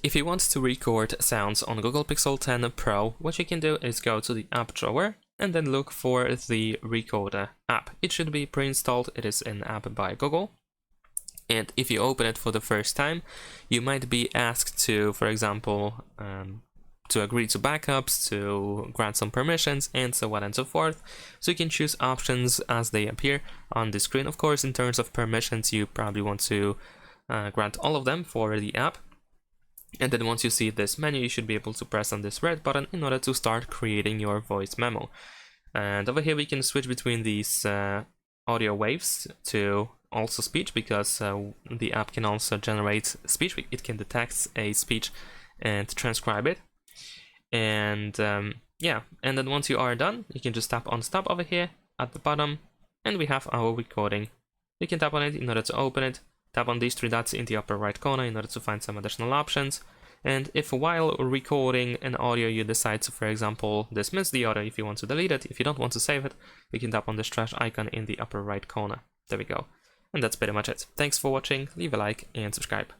if you want to record sounds on Google Pixel 10 Pro, what you can do is go to the app drawer and then look for the Recorder app. It should be pre-installed, it is an app by Google. And if you open it for the first time, you might be asked to, for example, to agree to backups, to grant some permissions, and so on and so forth. So you can choose options as they appear on the screen. Of course, in terms of permissions, you probably want to grant all of them for the app. And then once you see this menu, you should be able to press on this red button in order to start creating your voice memo. And over here we can switch between these audio waves to also speech, because the app can also generate speech. It can detect a speech and transcribe it. And yeah, and then once you are done, you can just tap on stop over here at the bottom, and we have our recording. You can tap on it in order to open it. Tap on these three dots in the upper right corner in order to find some additional options. And if while recording an audio you decide to, for example, dismiss the audio, if you want to delete it, if you don't want to save it, you can tap on this trash icon in the upper right corner. There we go. And that's pretty much it. Thanks for watching, leave a like and subscribe.